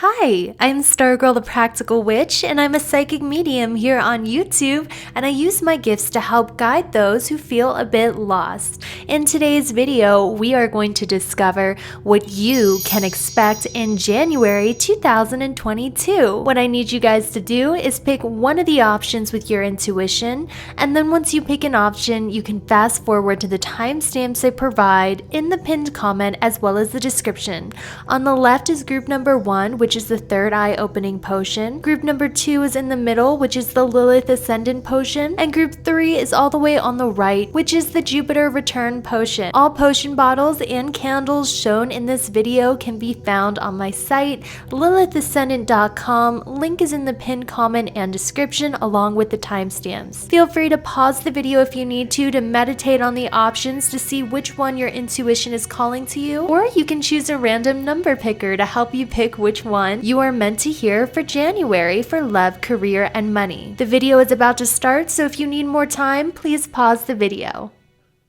Hi, I'm Stargirl the Practical Witch, and I'm a psychic medium here on YouTube, and I use my gifts to help guide those who feel a bit lost. In today's video, we are going to discover what you can expect in January 2022. What I need you guys to do is pick one of the options with your intuition, and then once you pick an option, you can fast forward to the timestamps I provide in the pinned comment as well as the description. On the left is group number 1, which is the third eye opening potion. Group number 2 is in the middle, which is the Lilith Ascendant potion. And group 3 is all the way on the right, which is the Jupiter Return potion. All potion bottles and candles shown in this video can be found on my site, lilithascendant.com. Link is in the pinned comment and description along with the timestamps. Feel free to pause the video if you need to meditate on the options to see which one your intuition is calling to you, or you can choose a random number picker to help you pick which one you are meant to hear for January for love, career, and money. The video is about to start, so if you need more time, please pause the video.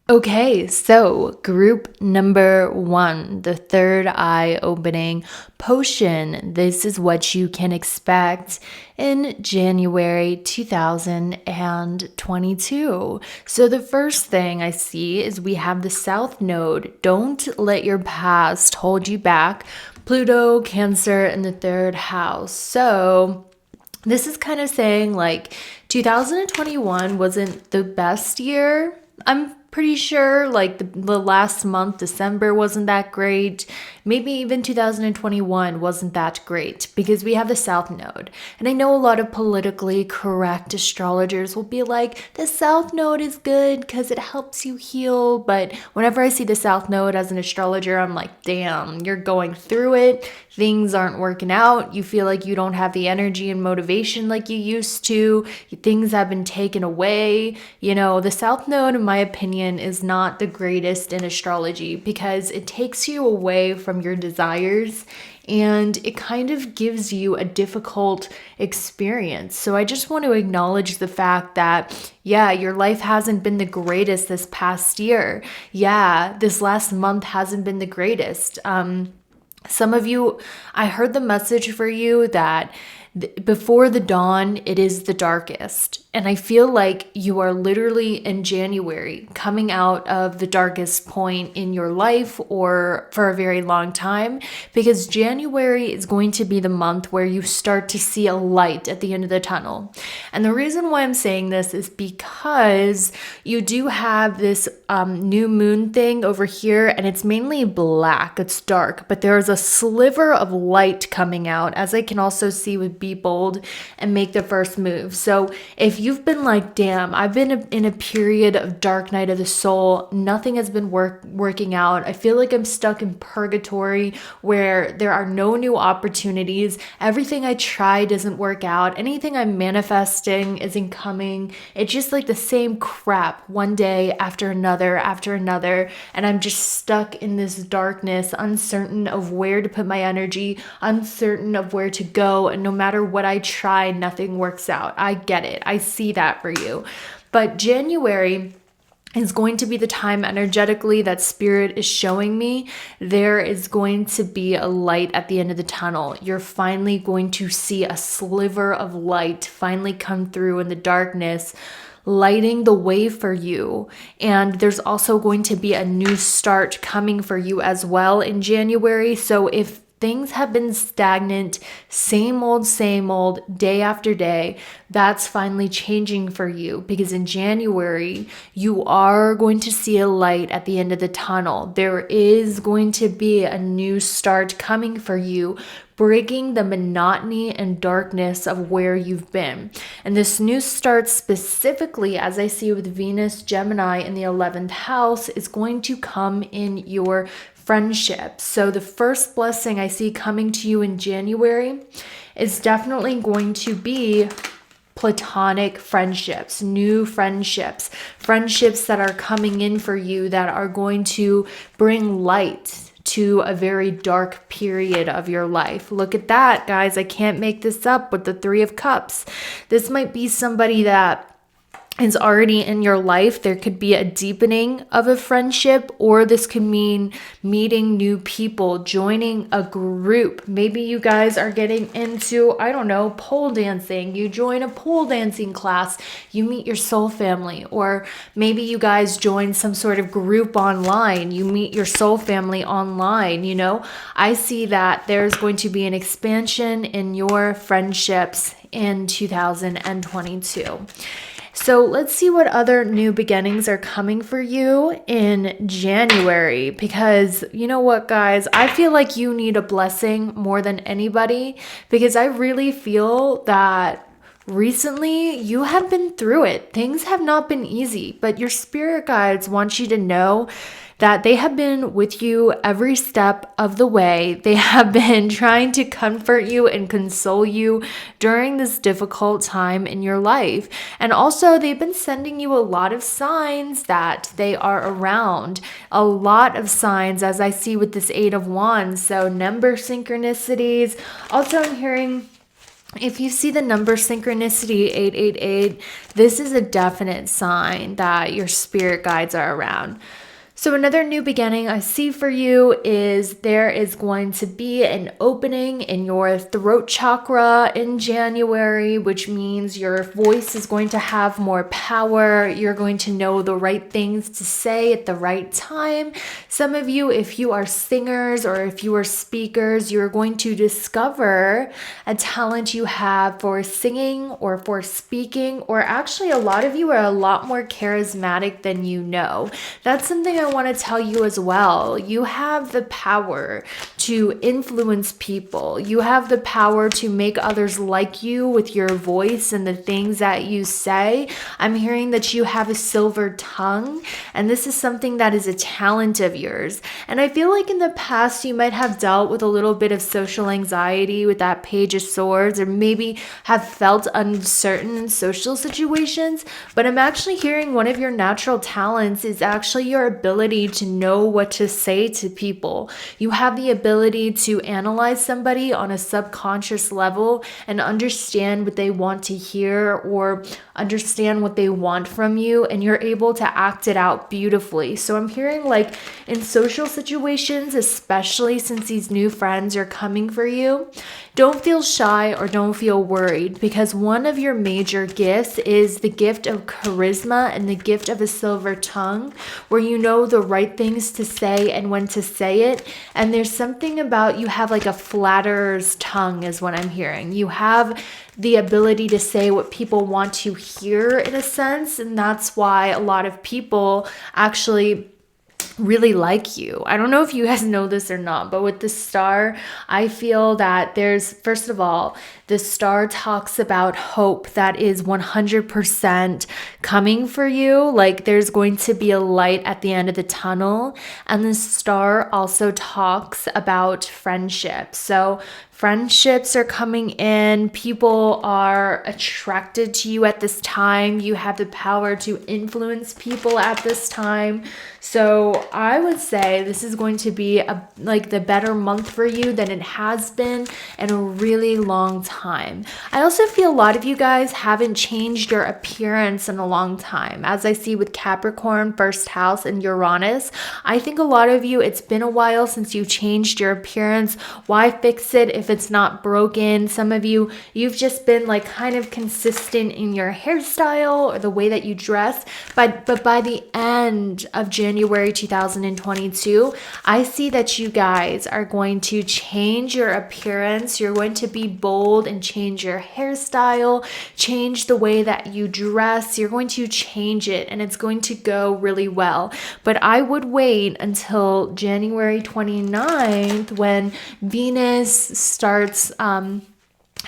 Okay, so group number 1, the third eye opening potion. This is what you can expect in January 2022. So the first thing I see is we have the South Node. Don't let your past hold you back. Pluto, Cancer, in the third house. So this is kind of saying like 2021 wasn't the best year. I'm pretty sure like the last month, December, wasn't that great. Maybe even 2021 wasn't that great because we have the South Node. And I know a lot of politically correct astrologers will be like, the South Node is good because it helps you heal. But whenever I see the South Node as an astrologer, I'm like, damn, you're going through it. Things aren't working out. You feel like you don't have the energy and motivation like you used to. Things have been taken away. You know, the South Node, in my opinion, is not the greatest in astrology because it takes you away from your desires and it kind of gives you a difficult experience. So I just want to acknowledge the fact that, yeah, your life hasn't been the greatest this past year. Yeah, this last month hasn't been the greatest. Some of you, I heard the message for you that before the dawn, it is the darkest. And I feel like you are literally in January coming out of the darkest point in your life or for a very long time, because January is going to be the month where you start to see a light at the end of the tunnel. And the reason why I'm saying this is because you do have this new moon thing over here, and it's mainly black, it's dark, but there is a sliver of light coming out, as I can also see with Be Bold and Make the First Move. So if you've been like, damn, I've been in a period of dark night of the soul, nothing has been working out, I feel like I'm stuck in purgatory where there are no new opportunities, everything I try doesn't work out, anything I'm manifesting isn't coming, it's just like the same crap one day after another, and I'm just stuck in this darkness, uncertain of where to put my energy, uncertain of where to go, and no matter what I try, nothing works out. I get it. I see that for you. But January is going to be the time energetically that Spirit is showing me there is going to be a light at the end of the tunnel. You're finally going to see a sliver of light finally come through in the darkness, lighting the way for you. And there's also going to be a new start coming for you as well in January. So if things have been stagnant, same old, day after day, that's finally changing for you, because in January, you are going to see a light at the end of the tunnel. There is going to be a new start coming for you, breaking the monotony and darkness of where you've been. And this new start specifically, as I see with Venus, Gemini in the 11th house, is going to come in your friendships. So the first blessing I see coming to you in January is definitely going to be platonic friendships, new friendships, friendships that are coming in for you that are going to bring light to a very dark period of your life. Look at that, guys. I can't make this up with the 3 of Cups. This might be somebody that is already in your life. There could be a deepening of a friendship, or this could mean meeting new people, joining a group. Maybe you guys are getting into, I don't know, pole dancing. You join a pole dancing class, you meet your soul family, or maybe you guys join some sort of group online, you meet your soul family online. You know, I see that there's going to be an expansion in your friendships in 2022. So let's see what other new beginnings are coming for you in January, because you know what, guys, I feel like you need a blessing more than anybody, because I really feel that recently you have been through it. Things have not been easy, but your spirit guides want you to know that they have been with you every step of the way. They have been trying to comfort you and console you during this difficult time in your life. And also, they've been sending you a lot of signs that they are around. A lot of signs, as I see with this Eight of Wands. So, number synchronicities. Also, I'm hearing, if you see the number synchronicity 888, this is a definite sign that your spirit guides are around. So another new beginning I see for you is there is going to be an opening in your throat chakra in January, which means your voice is going to have more power. You're going to know the right things to say at the right time. Some of you, if you are singers or if you are speakers, you're going to discover a talent you have for singing or for speaking, or actually a lot of you are a lot more charismatic than you know. That's something I want to tell you as well. You have the power to influence people. You have the power to make others like you with your voice and the things that you say. I'm hearing that you have a silver tongue, and this is something that is a talent of yours. And I feel like in the past you might have dealt with a little bit of social anxiety with that Page of Swords, or maybe have felt uncertain in social situations, but I'm actually hearing one of your natural talents is actually your ability to know what to say to people. You have the ability to analyze somebody on a subconscious level and understand what they want to hear or understand what they want from you, and you're able to act it out beautifully. So I'm hearing like in social situations, especially since these new friends are coming for you, don't feel shy or don't feel worried, because one of your major gifts is the gift of charisma and the gift of a silver tongue, where you know the right things to say and when to say it. And there's something about you have like a flatterer's tongue is what I'm hearing. You have the ability to say what people want to hear in a sense, and that's why a lot of people actually really like you. I don't know if you guys know this or not, but with the star, I feel that there's, first of all, the star talks about hope that is 100% coming for you. Like there's going to be a light at the end of the tunnel. And the star also talks about friendship. So friendships are coming in. People are attracted to you at this time. You have the power to influence people at this time. So I would say this is going to be like the better month for you than it has been in a really long time. I also feel a lot of you guys haven't changed your appearance in a long time. As I see with Capricorn, first house, and Uranus, I think a lot of you, it's been a while since you changed your appearance. Why fix it if it's not broken? Some of you, you've just been like kind of consistent in your hairstyle or the way that you dress. But by the end of January 2022, I see that you guys are going to change your appearance. You're going to be bold and change your hairstyle, change the way that you dress. You're going to change it, and it's going to go really well. But I would wait until January 29th when Venus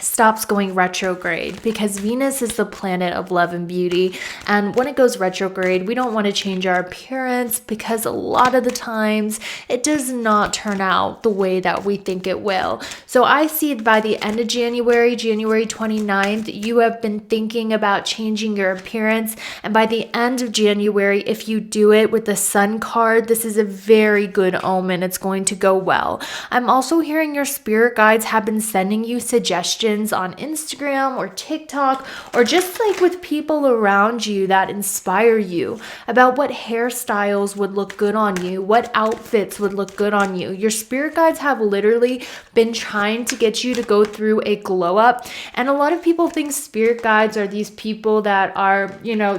stops going retrograde, because Venus is the planet of love and beauty. And when it goes retrograde, we don't want to change our appearance, because a lot of the times it does not turn out the way that we think it will. So I see by the end of January 29th, you have been thinking about changing your appearance. And by the end of January, if you do it with the Sun card, this is a very good omen. It's going to go well. I'm also hearing your spirit guides have been sending you suggestions suggestions on Instagram or TikTok, or just like with people around you that inspire you about what hairstyles would look good on you, what outfits would look good on you. Your spirit guides have literally been trying to get you to go through a glow up. And a lot of people think spirit guides are these people that are,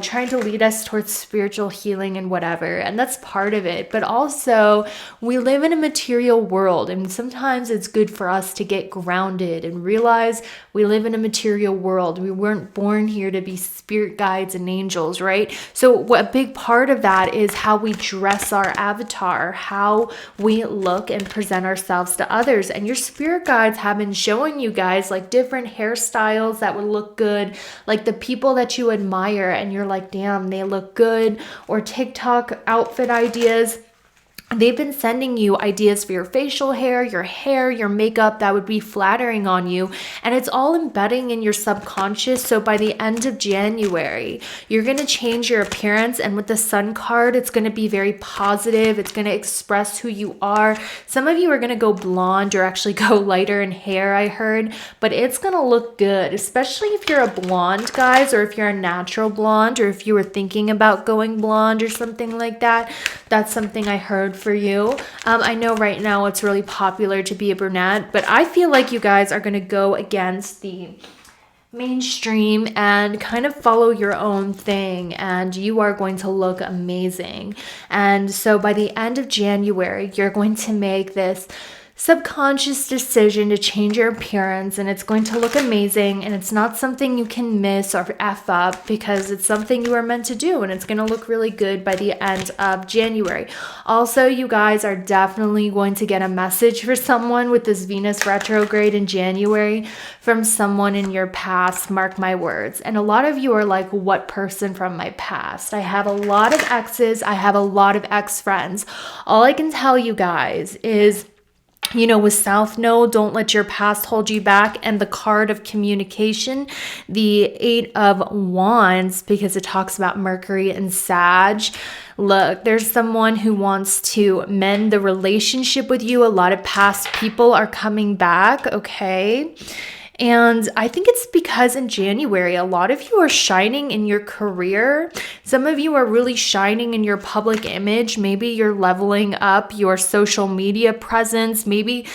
trying to lead us towards spiritual healing and whatever. And that's part of it. But also, we live in a material world, and sometimes it's good for us to get grounded and realize we live in a material world. We weren't born here to be spirit guides and angels, right? So a big part of that is how we dress our avatar, how we look and present ourselves to others. And your spirit guides have been showing you guys like different hairstyles that would look good, like the people that you admire and you're like, damn, they look good, or TikTok outfit ideas. They've been sending you ideas for your facial hair, your makeup that would be flattering on you. And it's all embedding in your subconscious. So by the end of January, you're going to change your appearance. And with the Sun card, it's going to be very positive. It's going to express who you are. Some of you are going to go blonde or actually go lighter in hair, I heard. But it's going to look good, especially if you're a blonde, guys, or if you're a natural blonde, or if you were thinking about going blonde or something like that. That's something I heard for you. I know right now it's really popular to be a brunette, but I feel like you guys are going to go against the mainstream and kind of follow your own thing, and you are going to look amazing. And so by the end of January, you're going to make this subconscious decision to change your appearance, and it's going to look amazing, and it's not something you can miss or F up, because it's something you are meant to do, and it's going to look really good by the end of January. Also, you guys are definitely going to get a message for someone with this Venus retrograde in January from someone in your past, mark my words. And a lot of you are like, what person from my past? I have a lot of exes, I have a lot of ex-friends. All I can tell you guys is, with South Node, don't let your past hold you back. And the card of communication, the 8 of Wands, because it talks about Mercury and Sag. Look, there's someone who wants to mend the relationship with you. A lot of past people are coming back, okay? And I think it's because in January, a lot of you are shining in your career. Some of you are really shining in your public image. Maybe you're leveling up your social media presence. Maybe,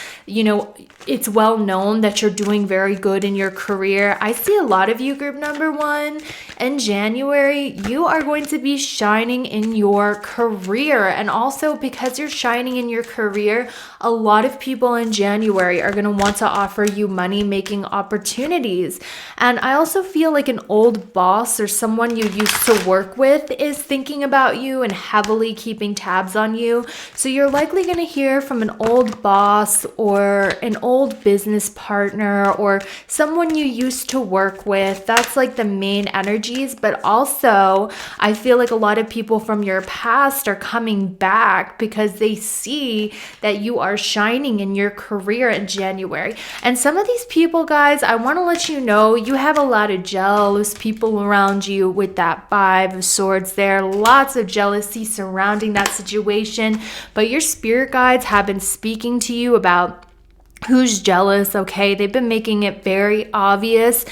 it's well known that you're doing very good in your career. I see a lot of you, group number 1, in January, you are going to be shining in your career. And also because you're shining in your career, a lot of people in January are going to want to offer you money-making opportunities. And I also feel like an old boss or someone you used to work with is thinking about you and heavily keeping tabs on you. So you're likely going to hear from an old boss or an old business partner or someone you used to work with. That's like the main energies. But also, I feel like a lot of people from your past are coming back because they see that you are shining in your career in January. And some of these people, guys, I want to let you know, you have a lot of jealous people around you with that 5 of Swords there. Lots of jealousy surrounding that situation. But your spirit guides have been speaking to you about who's jealous, okay? They've been making it very obvious.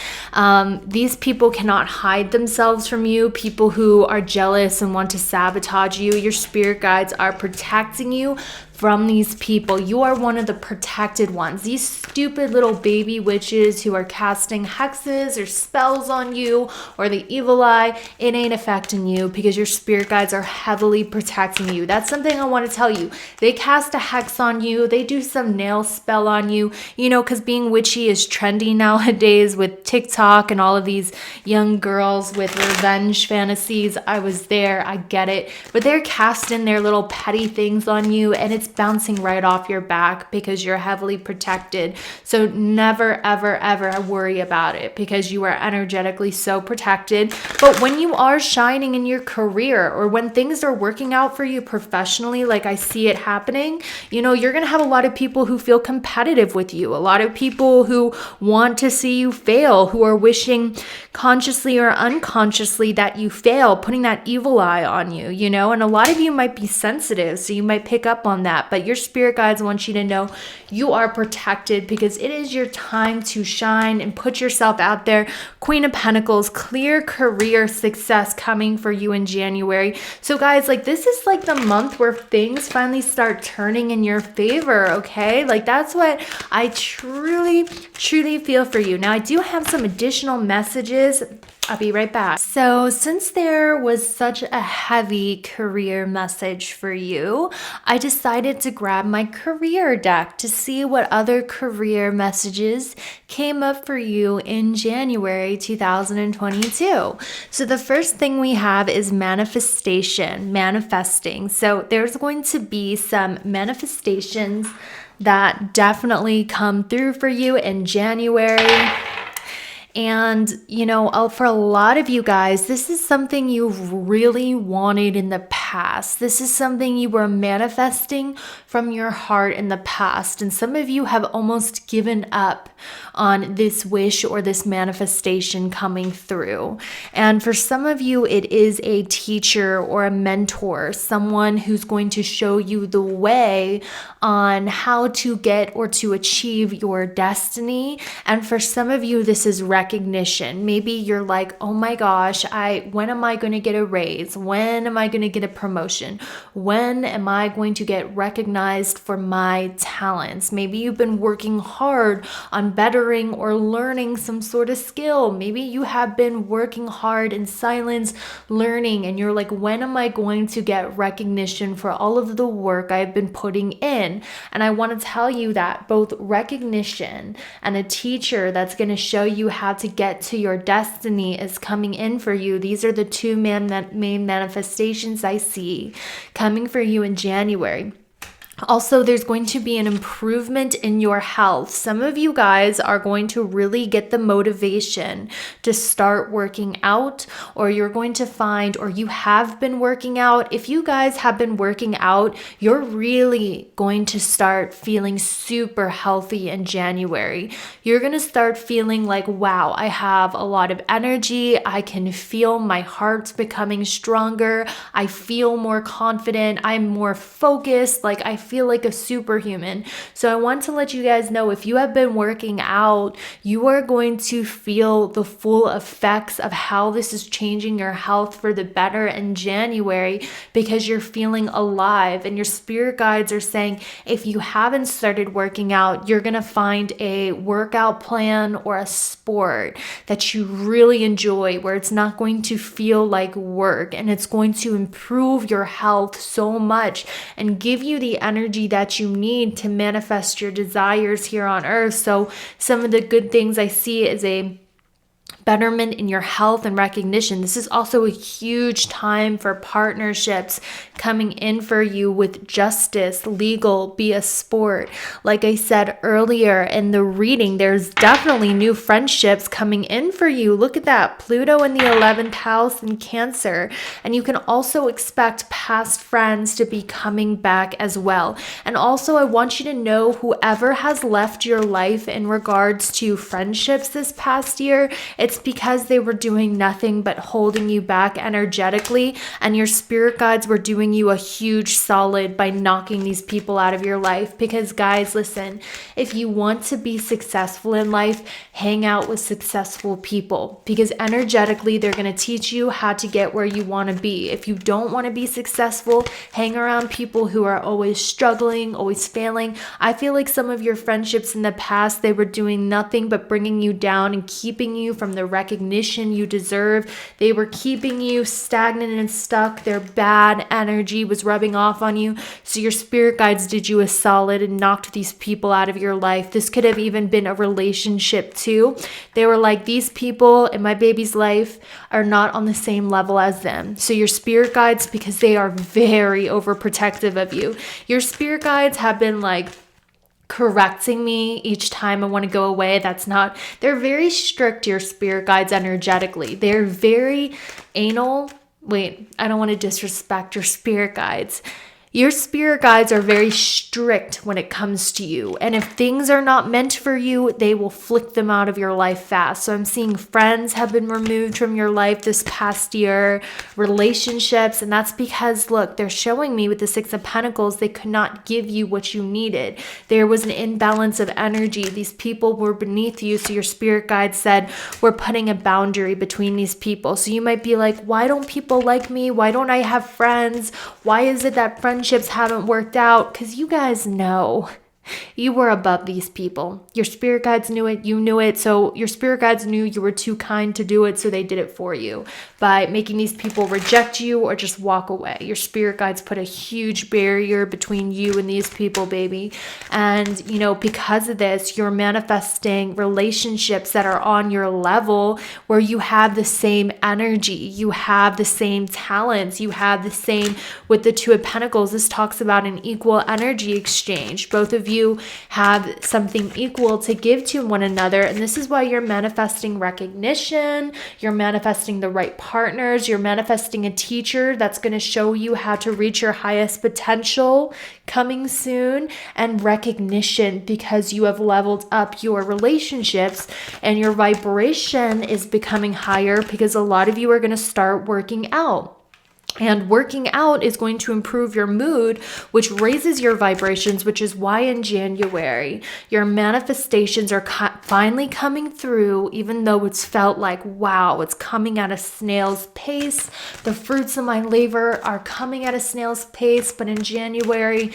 These people cannot hide themselves from you. People who are jealous and want to sabotage you, your spirit guides are protecting you from these people. You are one of the protected ones. These stupid little baby witches who are casting hexes or spells on you, or the evil eye, it ain't affecting you because your spirit guides are heavily protecting you. That's something I want to tell you. They cast a hex on you. They do some nail spell on you, because being witchy is trendy nowadays with TikTok and all of these young girls with revenge fantasies. I was there. I get it. But they're casting their little petty things on you, and it's bouncing right off your back because you're heavily protected. So never, ever, ever worry about it because you are energetically so protected. But when you are shining in your career, or when things are working out for you professionally, like I see it happening, you're going to have a lot of people who feel competitive with you, a lot of people who want to see you fail, who are wishing consciously or unconsciously that you fail, putting that evil eye on you, and a lot of you might be sensitive, so you might pick up on that. that. But your spirit guides want you to know you are protected because it is your time to shine and put yourself out there. Queen of Pentacles, clear career success coming for you in January. So guys, like this is like the month where things finally start turning in your favor, okay? Like that's what I truly feel for you. Now I do have some additional messages. I'll be right back. So since there was such a heavy career message for you, I decided to grab my career deck to see what other career messages came up for you in January 2022. So the first thing we have is manifestation, manifesting. So there's going to be some manifestations that definitely come through for you in January. And, you know, for a lot of you guys, this is something you've really wanted in the past. This is something you were manifesting from your heart in the past. And some of you have almost given up on this wish or this manifestation coming through. And for some of you, it is a teacher or a mentor, someone who's going to show you the way on how to get or to achieve your destiny. And for some of you, this is recognition. Maybe you're like, oh my gosh, when am I going to get a raise? When am I going to get a promotion? When am I going to get recognized for my talents? Maybe you've been working hard on bettering or learning some sort of skill. Maybe you have been working hard in silence, learning, and you're like, when am I going to get recognition for all of the work I've been putting in? And I want to tell you that both recognition and a teacher that's going to show you how to get to your destiny is coming in for you. These are the two main manifestations I see coming for you in January. Also, there's going to be an improvement in your health. Some of you guys are going to really get the motivation to start working out, or you're going to find, or you have been working out. If you guys have been working out, you're really going to start feeling super healthy in January. You're going to start feeling like, wow, I have a lot of energy. I can feel my heart becoming stronger. I feel more confident. I'm more focused. Like I feel like a superhuman. So I want to let you guys know, if you have been working out, you are going to feel the full effects of how this is changing your health for the better in January, because you're feeling alive. And your spirit guides are saying, if you haven't started working out, you're going to find a workout plan or a sport that you really enjoy, where it's not going to feel like work, and it's going to improve your health so much and give you the energy that you need to manifest your desires here on earth. So some of the good things I see is a betterment in your health and recognition. This is also a huge time for partnerships coming in for you with justice, legal, be a sport. Like I said earlier in the reading, there's definitely new friendships coming in for you. Look at that, Pluto in the 11th house in Cancer. And you can also expect past friends to be coming back as well. And also I want you to know, whoever has left your life in regards to friendships this past year, it's because they were doing nothing but holding you back energetically, and your spirit guides were doing you a huge solid by knocking these people out of your life. Because guys, listen, if you want to be successful in life, hang out with successful people, because energetically they're going to teach you how to get where you want to be. If you don't want to be successful, hang around people who are always struggling, always failing. I feel like some of your friendships in the past, they were doing nothing but bringing you down and keeping you from the recognition you deserve. They were keeping you stagnant and stuck. Their bad energy was rubbing off on you. So your spirit guides did you a solid and knocked these people out of your life. This could have even been a relationship too. They were like, these people in my baby's life are not on the same level as them. So your spirit guides, because they are very overprotective of you, your spirit guides have been like correcting me each time I want to go away. They're very strict, your spirit guides energetically. They're very anal. Wait, I don't want to disrespect your spirit guides. Your spirit guides are very strict when it comes to you. And if things are not meant for you, they will flick them out of your life fast. So I'm seeing friends have been removed from your life this past year, relationships. And that's because, look, they're showing me with the Six of Pentacles, they could not give you what you needed. There was an imbalance of energy. These people were beneath you. So your spirit guide said, we're putting a boundary between these people. So you might be like, why don't people like me? Why don't I have friends? Why is it that friendships haven't worked out? Because you guys know you were above these people. Your spirit guides knew it. You knew it. So your spirit guides knew you were too kind to do it. So they did it for you by making these people reject you or just walk away. Your spirit guides put a huge barrier between you and these people, baby. And, you know, because of this, you're manifesting relationships that are on your level where you have the same energy. You have the same talents. You have the same with the Two of Pentacles. This talks about an equal energy exchange. Both of you have something equal to give to one another. And this is why you're manifesting recognition. You're manifesting the right partners. You're manifesting a teacher that's going to show you how to reach your highest potential coming soon, and recognition because you have leveled up your relationships and your vibration is becoming higher because a lot of you are going to start working out. And working out is going to improve your mood, which raises your vibrations, which is why in January, your manifestations are finally coming through, even though it's felt like, wow, it's coming at a snail's pace. The fruits of my labor are coming at a snail's pace. But in January,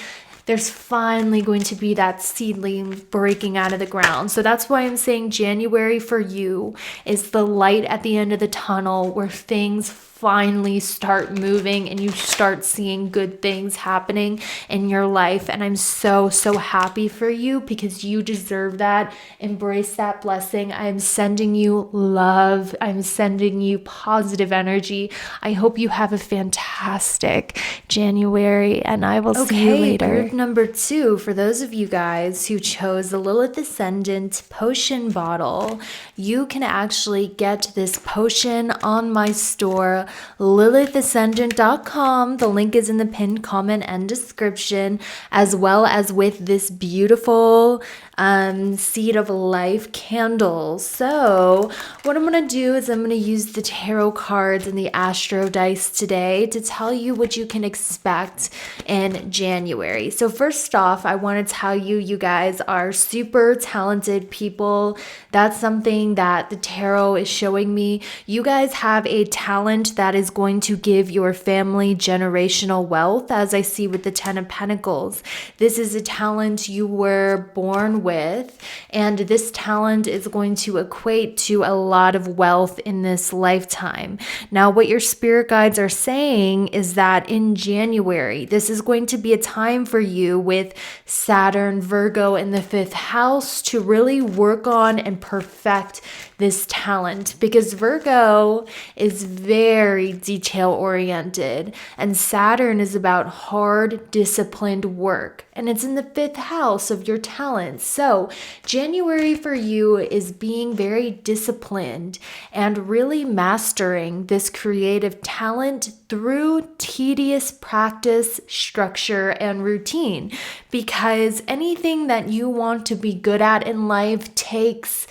there's finally going to be that seedling breaking out of the ground. So that's why I'm saying January for you is the light at the end of the tunnel where things finally start moving and you start seeing good things happening in your life. And I'm so happy for you because you deserve that. Embrace that blessing. I'm sending you love. I'm sending you positive energy. I hope you have a fantastic January, and I will see you later. Group number 2, for those of you guys who chose the Lilith Ascendant potion bottle, you can actually get this potion on my store, lilithascendant.com. The link is in the pinned comment and description, as well as with this beautiful Seed of Life candle. So what I'm going to do is I'm going to use the tarot cards and the astro dice today to tell you what you can expect in January. So first off, I want to tell you, you guys are super talented people. That's something that the tarot is showing me. You guys have a talent that is going to give your family generational wealth, as I see with the Ten of Pentacles. This is a talent you were born with, and this talent is going to equate to a lot of wealth in this lifetime. Now, what your spirit guides are saying is that in January, this is going to be a time for you with Saturn, Virgo in the 5th house to really work on and perfect this talent, because Virgo is very detail oriented and Saturn is about hard, disciplined work, and it's in the 5th house of your talents. So January for you is being very disciplined and really mastering this creative talent through tedious practice, structure, and routine, because anything that you want to be good at in life takes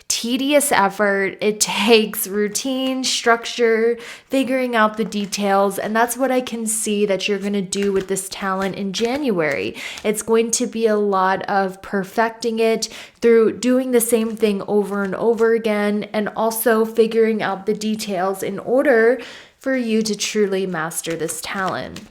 tedious effort. It takes routine, structure, figuring out the details. And that's what I can see that you're going to do with this talent in January. It's going to be a lot of perfecting it through doing the same thing over and over again, and also figuring out the details in order for you to truly master this talent.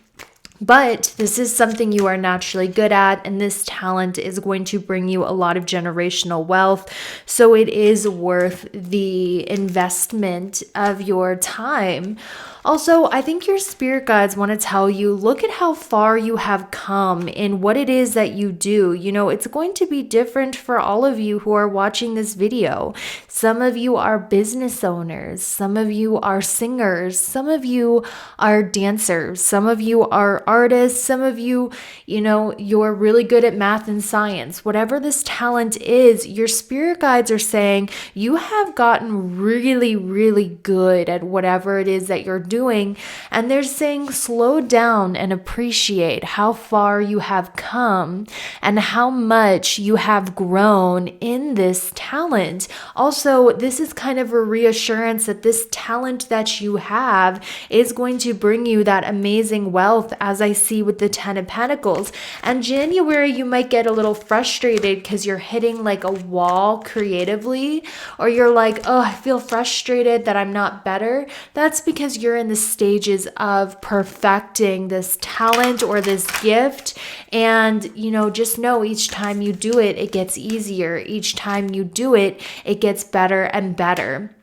But this is something you are naturally good at, and this talent is going to bring you a lot of generational wealth. So it is worth the investment of your time. Also, I think your spirit guides want to tell you, look at how far you have come in what it is that you do. You know, it's going to be different for all of you who are watching this video. Some of you are business owners. Some of you are singers. Some of you are dancers. Some of you are artists. Some of you, you're really good at math and science. Whatever this talent is, your spirit guides are saying you have gotten really, really good at whatever it is that you're doing. And they're saying slow down and appreciate how far you have come and how much you have grown in this talent. Also, this is kind of a reassurance that this talent that you have is going to bring you that amazing wealth, as I see with the Ten of Pentacles. And January, you might get a little frustrated because you're hitting like a wall creatively, or you're like, oh, I feel frustrated that I'm not better. That's because you're in the stages of perfecting this talent or this gift. And, just know each time you do it, it gets easier. Each time you do it, it gets better and better.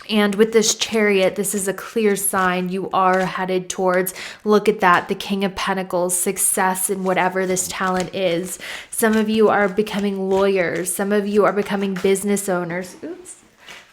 And with this Chariot, this is a clear sign you are headed towards, look at that, the King of Pentacles, success in whatever this talent is. Some of you are becoming lawyers. Some of you are becoming business owners.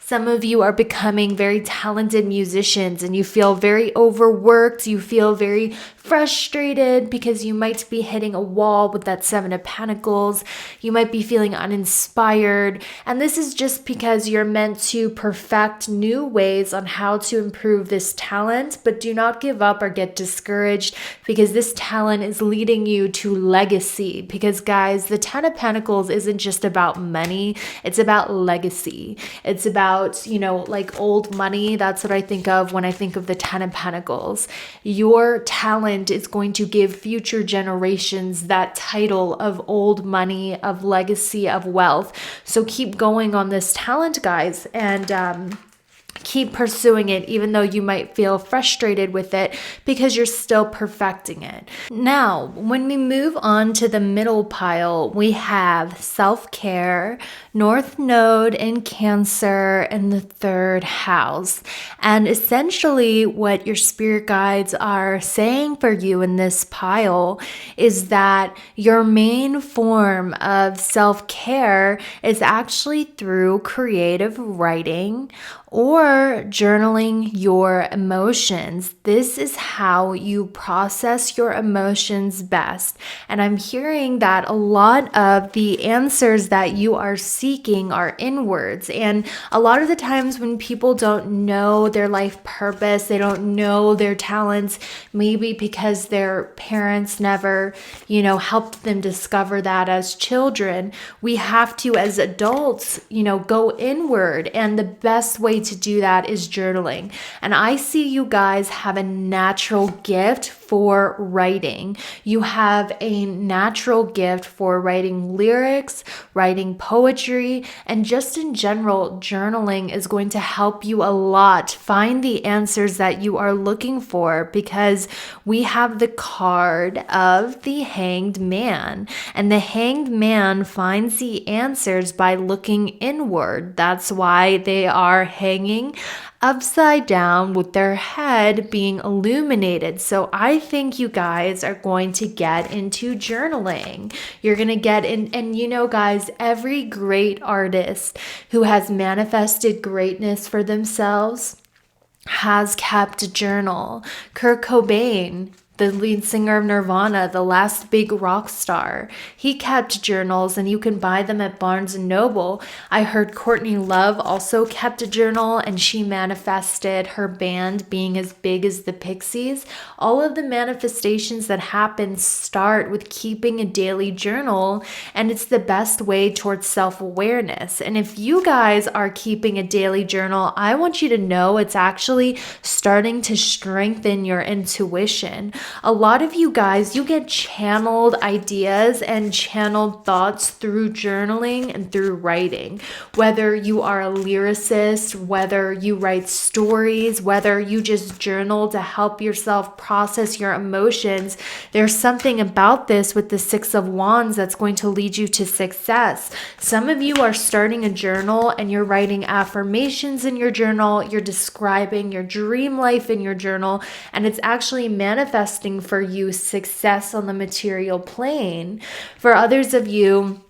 Some of you are becoming very talented musicians, and you feel very overworked. You feel very frustrated because you might be hitting a wall with that Seven of Pentacles. You might be feeling uninspired. And this is just because you're meant to perfect new ways on how to improve this talent. But do not give up or get discouraged, because this talent is leading you to legacy. Because guys, the Ten of Pentacles isn't just about money. It's about legacy. It's about, like old money. That's what I think of when I think of the Ten of Pentacles. Your talent is going to give future generations that title of old money, of legacy, of wealth. So keep going on this talent, guys, and keep pursuing it, even though you might feel frustrated with it, because you're still perfecting it. Now, when we move on to the middle pile, we have self-care, North Node in Cancer, in the third house. And essentially what your spirit guides are saying for you in this pile is that your main form of self-care is actually through creative writing or journaling your emotions. This is how you process your emotions best. And I'm hearing that a lot of the answers that you are seeking are inwards. And a lot of the times when people don't know their life purpose, they don't know their talents, maybe because their parents never, helped them discover that as children, we have to, as adults, go inward. And the best way to do that is journaling. And I see you guys have a natural gift for writing. You have a natural gift for writing lyrics, writing poetry, and just in general, journaling is going to help you a lot find the answers that you are looking for, because we have the card of the Hanged Man, and the Hanged Man finds the answers by looking inward. That's why they are hanging upside down with their head being illuminated. So I think you guys are going to get into journaling. You're going to get in, and guys, every great artist who has manifested greatness for themselves has kept a journal. Kurt Cobain, the lead singer of Nirvana, the last big rock star, he kept journals, and you can buy them at Barnes & Noble. I heard Courtney Love also kept a journal, and she manifested her band being as big as the Pixies. All of the manifestations that happen start with keeping a daily journal, and it's the best way towards self-awareness. And if you guys are keeping a daily journal, I want you to know it's actually starting to strengthen your intuition. A lot of you guys, you get channeled ideas and channeled thoughts through journaling and through writing. Whether you are a lyricist, whether you write stories, whether you just journal to help yourself process your emotions, there's something about this with the Six of Wands that's going to lead you to success. Some of you are starting a journal and you're writing affirmations in your journal, you're describing your dream life in your journal, and it's actually manifesting for you success on the material plane. For others of you,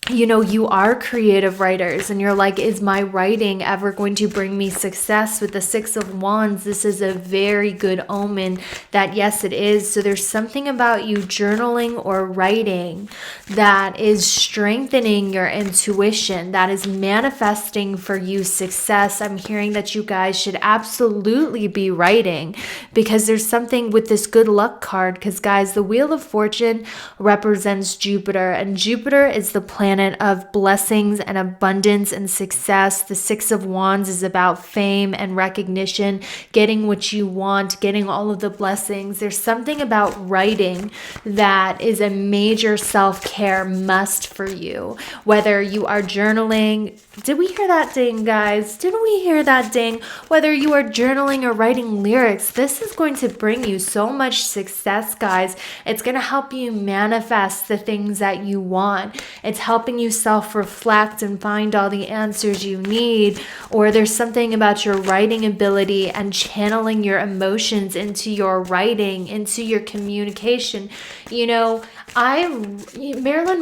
you are creative writers and you're like, is my writing ever going to bring me success? With the Six of Wands, this is a very good omen that yes, it is. So there's something about you journaling or writing that is strengthening your intuition, that is manifesting for you success. I'm hearing that you guys should absolutely be writing, because there's something with this good luck card. Because guys, the Wheel of Fortune represents Jupiter, and Jupiter is the planet of blessings and abundance and success. The Six of Wands is about fame and recognition, getting what you want, getting all of the blessings. There's something about writing that is a major self-care must for you. Whether you are journaling, did we hear that ding, guys? Didn't we hear that ding? Whether you are journaling or writing lyrics, this is going to bring you so much success, guys. It's going to help you manifest the things that you want. It's helping you self-reflect and find all the answers you need. Or there's something about your writing ability and channeling your emotions into your writing, into your communication. Marilyn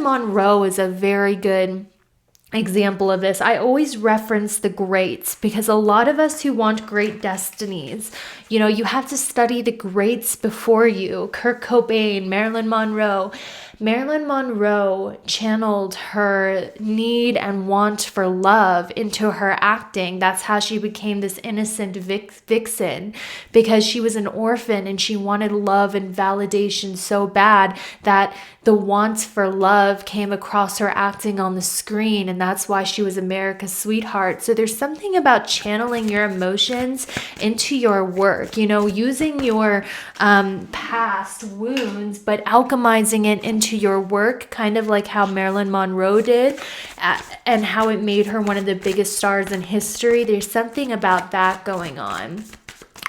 Monroe is a very good example of this. I always reference the greats, because a lot of us who want great destinies, you have to study the greats before you. Kurt Cobain, Marilyn Monroe. Marilyn Monroe channeled her need and want for love into her acting. That's how she became this innocent vixen, because she was an orphan and she wanted love and validation so bad that the want for love came across her acting on the screen, and that's why she was America's sweetheart. So there's something about channeling your emotions into your work, using your past wounds, but alchemizing it into your work, kind of like how Marilyn Monroe did, and how it made her one of the biggest stars in history. There's something about that going on.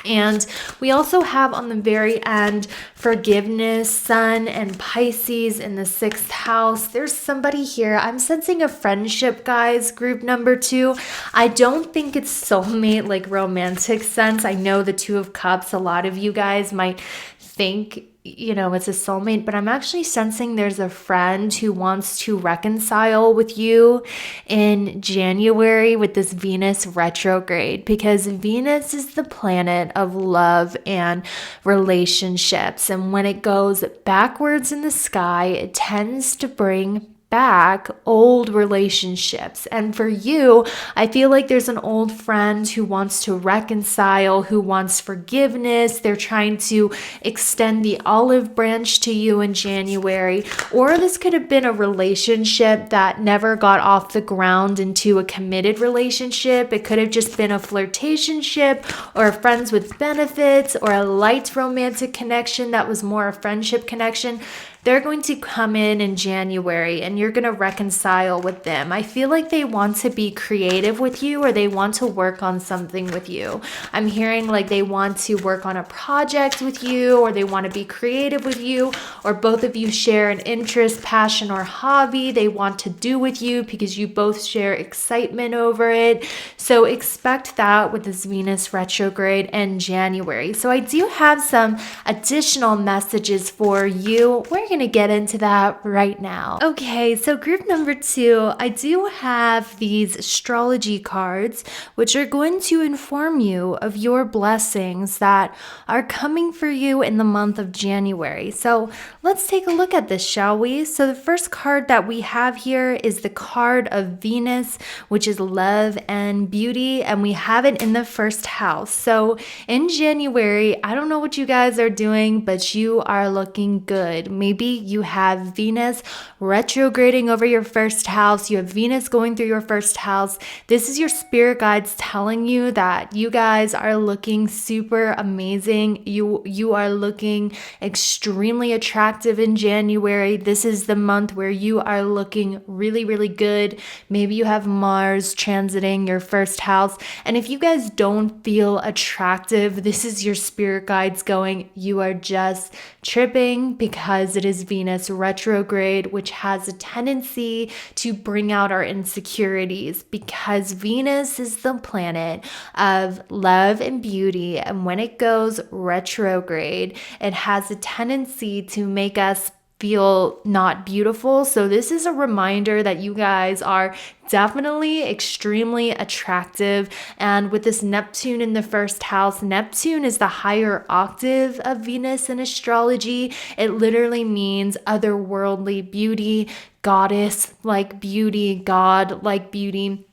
And we also have on the very end forgiveness, Sun and Pisces in the 6th house. There's somebody here. I'm sensing a friendship, guys, group number 2. I don't think it's soulmate, like romantic sense. I know the Two of Cups, a lot of you guys might think it's a soulmate, but I'm actually sensing there's a friend who wants to reconcile with you in January with this Venus retrograde, because Venus is the planet of love and relationships. And when it goes backwards in the sky, it tends to bring back old relationships. And for you, I feel like there's an old friend who wants to reconcile, who wants forgiveness. They're trying to extend the olive branch to you in January. Or this could have been a relationship that never got off the ground into a committed relationship. It could have just been a flirtationship or a friends with benefits or a light romantic connection that was more a friendship connection. They're going to come in January and you're going to reconcile with them. I feel like they want to be creative with you, or they want to work on something with you. I'm hearing like they want to work on a project with you, or they want to be creative with you, or both of you share an interest, passion, or hobby they want to do with you because you both share excitement over it. So expect that with this Venus retrograde in January. So I do have some additional messages for you. We're going to get into that right now. Okay, so group number 2, I do have these astrology cards, which are going to inform you of your blessings that are coming for you in the month of January. So let's take a look at this, shall we? So the first card that we have here is the card of Venus, which is love and beauty, and we have it in the 1st house. So in January, I don't know what you guys are doing, but you are looking good. Maybe you have Venus retrograding over your 1st house. You have Venus going through your 1st house. This is your spirit guides telling you that you guys are looking super amazing. You are looking extremely attractive in January. This is the month where you are looking really, really good. Maybe you have Mars transiting your 1st house. And if you guys don't feel attractive, this is your spirit guides going, you are just tripping, because it is Venus retrograde, which has a tendency to bring out our insecurities, because Venus is the planet of love and beauty. And when it goes retrograde, it has a tendency to make us feel not beautiful. So this is a reminder that you guys are definitely extremely attractive. And with this Neptune in the first house, Neptune is the higher octave of Venus in astrology. It literally means otherworldly beauty, goddess like beauty, god like beauty.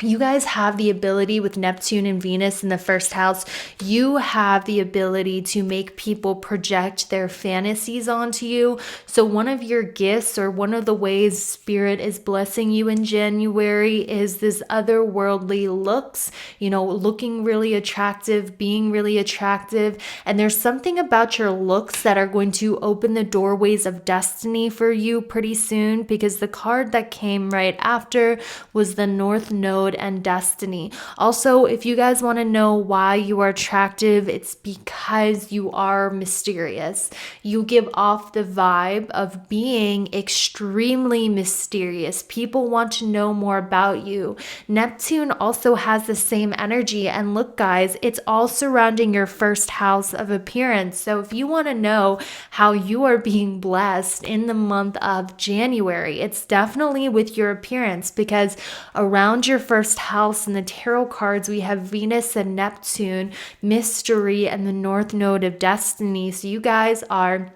You guys have the ability with Neptune and Venus in the first house. You have the ability to make people project their fantasies onto you. So one of your gifts, or one of the ways spirit is blessing you in January, is this otherworldly looks, looking really attractive, being really attractive. And there's something about your looks that are going to open the doorways of destiny for you pretty soon, because the card that came right after was the North Node and destiny. Also, if you guys want to know why you are attractive, it's because you are mysterious. You give off the vibe of being extremely mysterious. People want to know more about you. Neptune also has the same energy. And look, guys, it's all surrounding your first house of appearance. So if you want to know how you are being blessed in the month of January, it's definitely with your appearance, because around your first house in the tarot cards, we have Venus and Neptune, mystery, and the North Node of destiny. So you guys are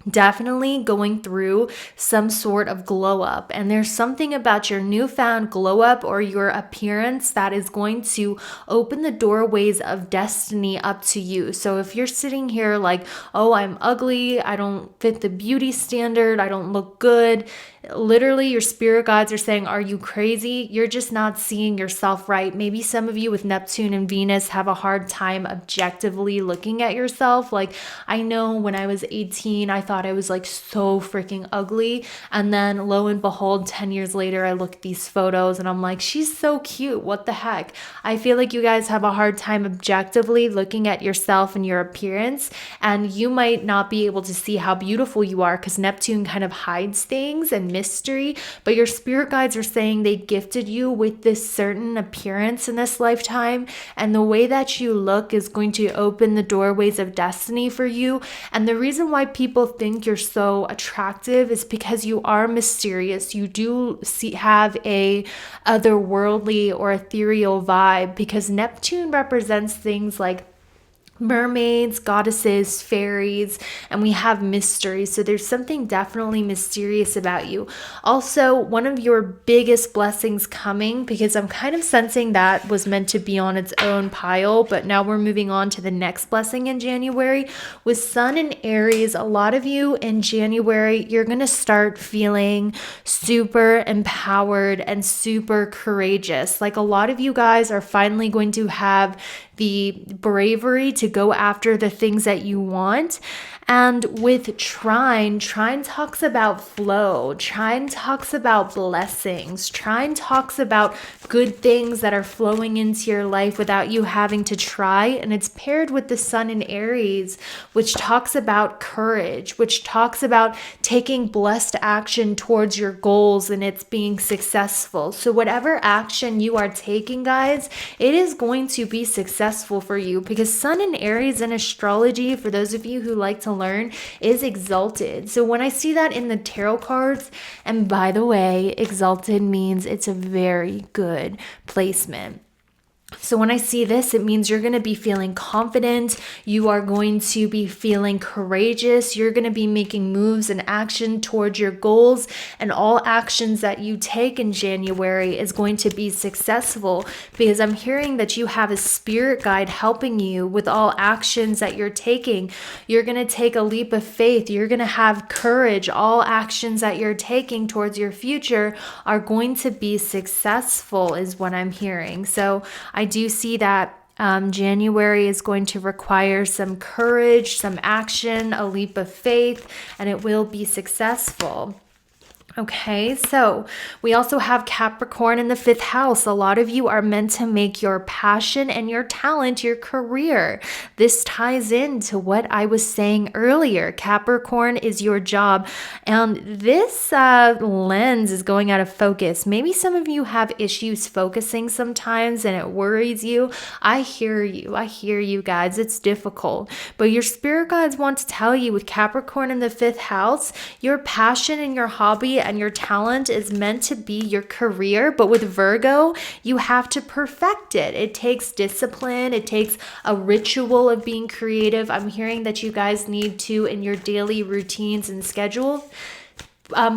definitely going through some sort of glow up, and there's something about your newfound glow up or your appearance that is going to open the doorways of destiny up to you. So if you're sitting here like, oh, I'm ugly, I don't fit the beauty standard, I don't look good, literally your spirit guides are saying, are you crazy? You're just not seeing yourself right. Maybe some of you with Neptune and Venus have a hard time objectively looking at yourself. Like, I know when I was 18, I thought I was like so freaking ugly. And then lo and behold, 10 years later, I look at these photos and I'm like, she's so cute. What the heck? I feel like you guys have a hard time objectively looking at yourself and your appearance. And you might not be able to see how beautiful you are because Neptune kind of hides things and mystery, but your spirit guides are saying they gifted you with this certain appearance in this lifetime, and the way that you look is going to open the doorways of destiny for you. And the reason why people think you're so attractive is because you are mysterious. You do have a otherworldly or ethereal vibe, because Neptune represents things like mermaids, goddesses, fairies, and we have mystery. So there's something definitely mysterious about you. Also, one of your biggest blessings coming, because I'm kind of sensing that was meant to be on its own pile, but now we're moving on to the next blessing in January. With Sun in Aries, a lot of you in January, you're going to start feeling super empowered and super courageous. Like, a lot of you guys are finally going to have the bravery to go after the things that you want. And with Trine talks about flow. Trine talks about blessings. Trine talks about good things that are flowing into your life without you having to try. And it's paired with the Sun in Aries, which talks about courage, which talks about taking blessed action towards your goals and it's being successful. So whatever action you are taking, guys, it is going to be successful for you, because Sun in Aries in astrology, for those of you who like to learn, is exalted. So when I see that in the tarot cards, and by the way, exalted means it's a very good placement. So when I see this, it means you're going to be feeling confident. You are going to be feeling courageous. You're going to be making moves and action towards your goals. And all actions that you take in January is going to be successful, because I'm hearing that you have a spirit guide helping you with all actions that you're taking. You're going to take a leap of faith. You're going to have courage. All actions that you're taking towards your future are going to be successful, is what I'm hearing. So I do see that January is going to require some courage, some action, a leap of faith, and it will be successful. Okay, so we also have Capricorn in the 5th house. A lot of you are meant to make your passion and your talent your career. This ties into what I was saying earlier. Capricorn is your job, and this lens is going out of focus. Maybe some of you have issues focusing sometimes and it worries you. I hear you. I hear you guys. It's difficult, but your spirit guides want to tell you with Capricorn in the 5th house, your passion and your hobby and your talent is meant to be your career, but with Virgo, you have to perfect it. It takes discipline. It takes a ritual of being creative. I'm hearing that you guys need to, in your daily routines and schedule,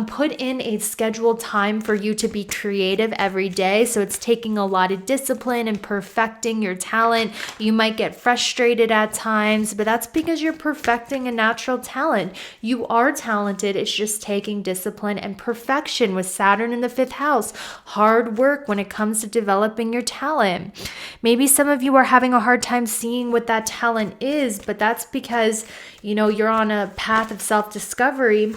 put in a scheduled time for you to be creative every day. So it's taking a lot of discipline and perfecting your talent. You might get frustrated at times, but that's because you're perfecting a natural talent. You are talented. It's just taking discipline and perfection with Saturn in the 5th house. Hard work when it comes to developing your talent. Maybe some of you are having a hard time seeing what that talent is, but that's because, you're on a path of self-discovery.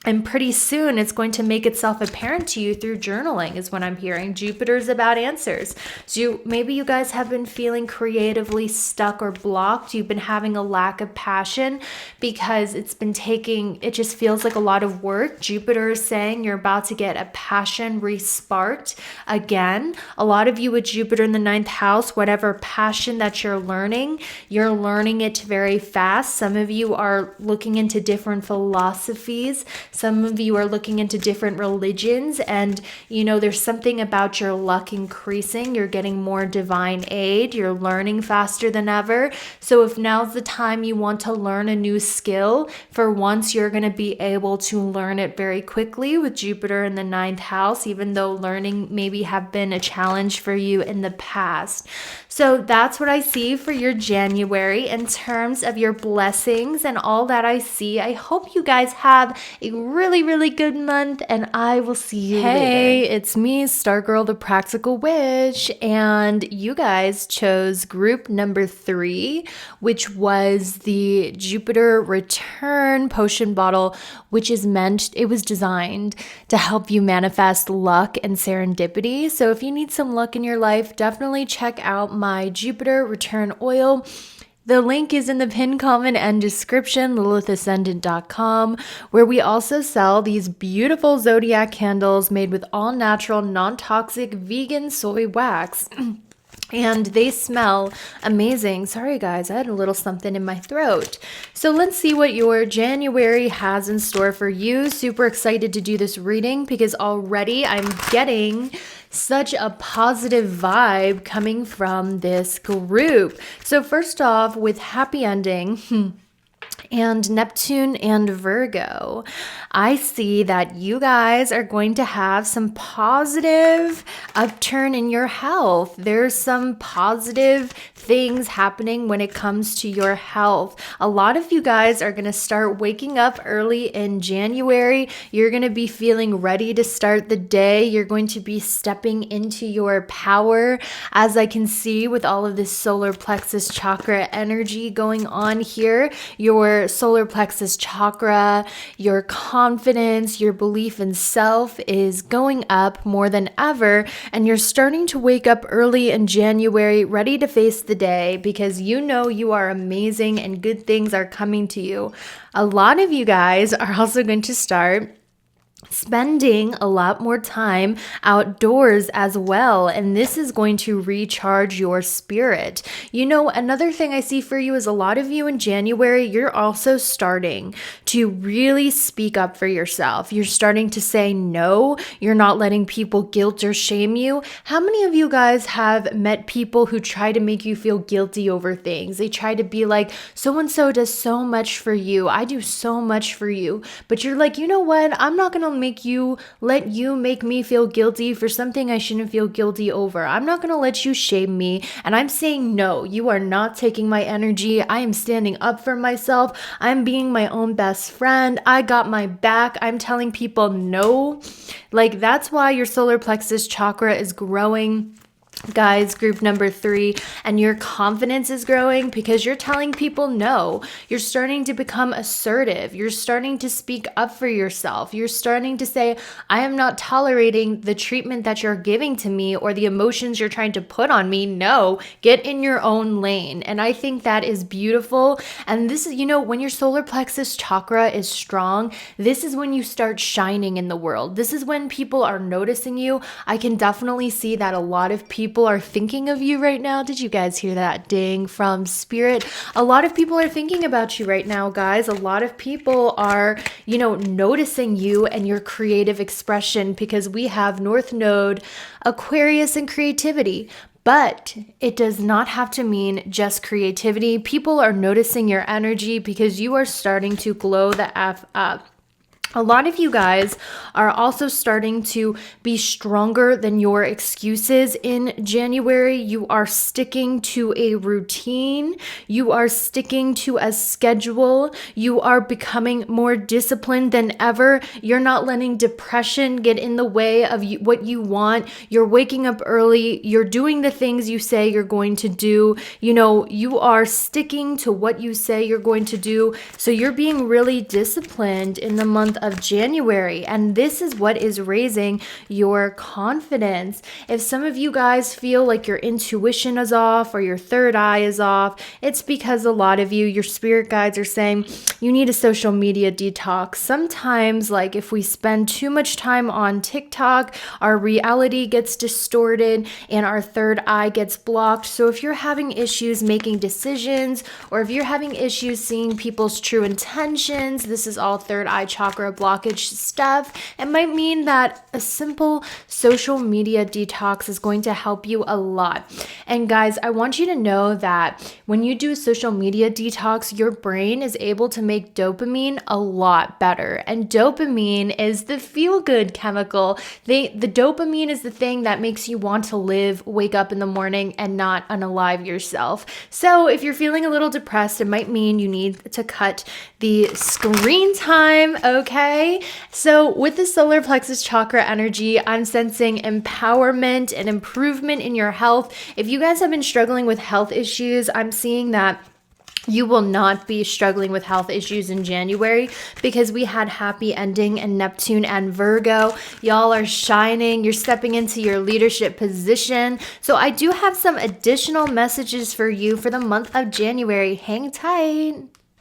And pretty soon it's going to make itself apparent to you through journaling is what I'm hearing. Jupiter's about answers. So maybe you guys have been feeling creatively stuck or blocked. You've been having a lack of passion because it just feels like a lot of work. Jupiter is saying you're about to get a passion re-sparked again. A lot of you with Jupiter in the 9th house, whatever passion that you're learning it very fast. Some of you are looking into different philosophies. Some of you are looking into different religions, and there's something about your luck increasing. You're getting more divine aid. You're learning faster than ever. So if now's the time you want to learn a new skill, for once you're going to be able to learn it very quickly with Jupiter in the 9th house, even though learning maybe have been a challenge for you in the past. So that's what I see for your January in terms of your blessings and all that I see. I hope you guys have a really, really good month, and I will see you later. Hey, it's me, Stargirl, the Practical Witch, and you guys chose group number 3, which was the Jupiter Return Potion Bottle, which it was designed to help you manifest luck and serendipity. So if you need some luck in your life, definitely check out my Jupiter Return Oil. The link is in the pinned comment and description, LilithAscendant.com, where we also sell these beautiful zodiac candles made with all natural, non-toxic, vegan soy wax. And they smell amazing. Sorry guys, I had a little something in my throat. So let's see what your January has in store for you. Super excited to do this reading because already I'm getting such a positive vibe coming from this group. So first off, with happy ending, and Neptune and Virgo, I see that you guys are going to have some positive upturn in your health. There's some positive things happening when it comes to your health. A lot of you guys are going to start waking up early in January. You're going to be feeling ready to start the day. You're going to be stepping into your power, as I can see with all of this solar plexus chakra energy going on here. Your solar plexus chakra, your confidence, your belief in self is going up more than ever, and you're starting to wake up early in January ready to face the day because you are amazing and good things are coming to you. A lot of you guys are also going to start spending a lot more time outdoors as well, and this is going to recharge your spirit. Another thing I see for you is a lot of you in January, you're also starting to really speak up for yourself. You're starting to say no. You're not letting people guilt or shame you. How many of you guys have met people who try to make you feel guilty over things? They try to be like, so-and-so does so much for you. I do so much for you. But you're like, you know what? I'm not going to let you make me feel guilty for something I shouldn't feel guilty over. I'm not going to let you shame me. And I'm saying, no, you are not taking my energy. I am standing up for myself. I'm being my own best friend. I got my back. I'm telling people no. That's why your solar plexus chakra is growing Guys, group number 3, and your confidence is growing because you're telling people no. You're starting to become assertive. You're starting to speak up for yourself. You're starting to say, I am not tolerating the treatment that you're giving to me or the emotions you're trying to put on me. No, get in your own lane. And I think that is beautiful. And this is, when your solar plexus chakra is strong, this is when you start shining in the world. This is when people are noticing you. I can definitely see that a lot of people are thinking of you right now. Did you guys hear that ding from spirit? A lot of people are thinking about you right now, guys. A lot of people are, noticing you and your creative expression because we have North Node, Aquarius, and creativity. But it does not have to mean just creativity. People are noticing your energy because you are starting to glow the F up. A lot of you guys are also starting to be stronger than your excuses in January. You are sticking to a routine. You are sticking to a schedule. You are becoming more disciplined than ever. You're not letting depression get in the way of what you want. You're waking up early. You're doing the things you say you're going to do. You are sticking to what you say you're going to do. So you're being really disciplined in the month of January, and this is what is raising your confidence. If some of you guys feel like your intuition is off or your third eye is off, it's because a lot of you, your spirit guides are saying you need a social media detox. Sometimes, like if we spend too much time on TikTok, our reality gets distorted and our third eye gets blocked. So if you're having issues making decisions, or if you're having issues seeing people's true intentions, this is all third eye chakra blockage stuff. It might mean that a simple social media detox is going to help you a lot. And guys, I want you to know that when you do a social media detox, your brain is able to make dopamine a lot better. And dopamine is the feel-good chemical. The dopamine is the thing that makes you want to live, wake up in the morning, and not unalive yourself. So if you're feeling a little depressed, it might mean you need to cut the screen time, okay? So with the solar plexus chakra energy, I'm sensing empowerment and improvement in your health. If you guys have been struggling with health issues, I'm seeing that you will not be struggling with health issues in January because we had happy ending in Neptune and Virgo. Y'all are shining. You're stepping into your leadership position. So I do have some additional messages for you for the month of January. Hang tight.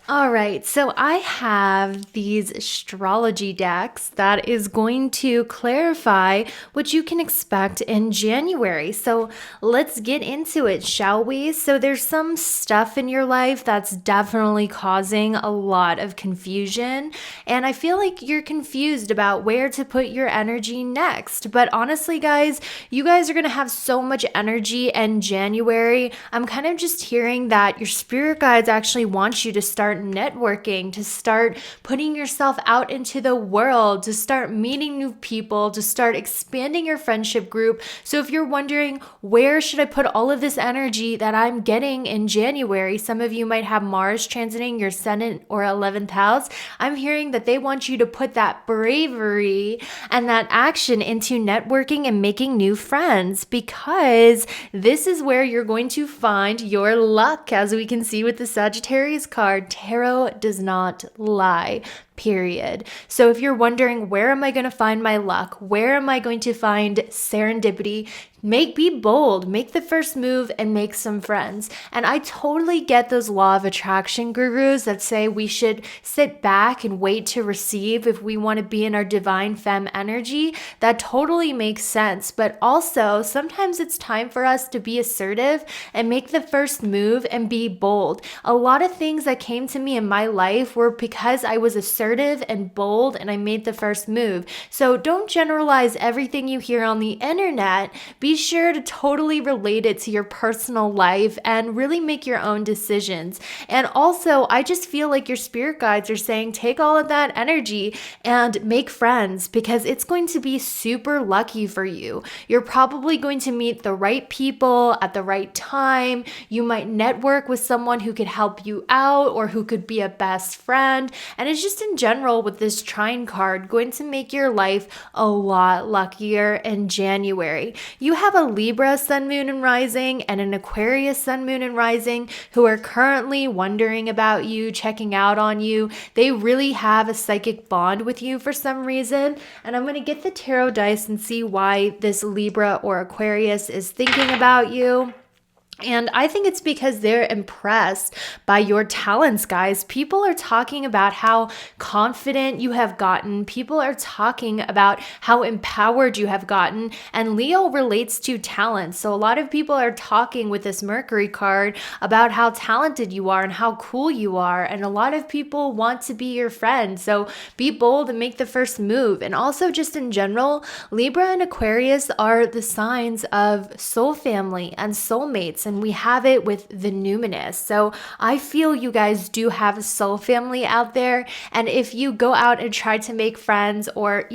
All right, so I have these astrology decks that is going to clarify what you can expect in January. So let's get into it, shall we? So there's some stuff in your life that's definitely causing a lot of confusion, and I feel like you're confused about where to put your energy next. But honestly, guys, you guys are going to have so much energy in January. I'm kind of just hearing that your spirit guides actually want you to start networking, to start putting yourself out into the world, to start meeting new people, to start expanding your friendship group. So if you're wondering, where should I put all of this energy that I'm getting in January? Some of you might have Mars transiting your Ascendant or 11th house. I'm hearing that they want you to put that bravery and that action into networking and making new friends, because this is where you're going to find your luck. As we can see with the Sagittarius card, tarot does not lie, period. So if you're wondering, where am I going to find my luck? Where am I going to find serendipity? Be bold, make the first move, and make some friends. And I totally get those law of attraction gurus that say we should sit back and wait to receive if we want to be in our divine femme energy. That totally makes sense. But also, sometimes it's time for us to be assertive and make the first move and be bold. A lot of things that came to me in my life were because I was assertive and bold and I made the first move. So don't generalize everything you hear on the internet. Be sure to totally relate it to your personal life and really make your own decisions. And also, I just feel like your spirit guides are saying take all of that energy and make friends, because it's going to be super lucky for you. You're probably going to meet the right people at the right time. You might network with someone who could help you out or who could be a best friend. And it's just in in general with this trine card going to make your life a lot luckier in January. You have a Libra sun, moon, and rising and an Aquarius sun, moon, and rising who are currently wondering about you, checking out on you. They really have a psychic bond with you for some reason. And I'm going to get the tarot dice and see why this Libra or Aquarius is thinking about you. And I think it's because they're impressed by your talents, guys. People are talking about how confident you have gotten. People are talking about how empowered you have gotten. And Leo relates to talent. So a lot of people are talking with this Mercury card about how talented you are and how cool you are. And a lot of people want to be your friend. So be bold and make the first move. And also just in general, Libra and Aquarius are the signs of soul family and soulmates. And we have it with the numinous. So I feel you guys do have a soul family out there. And if you go out and try to make friends or,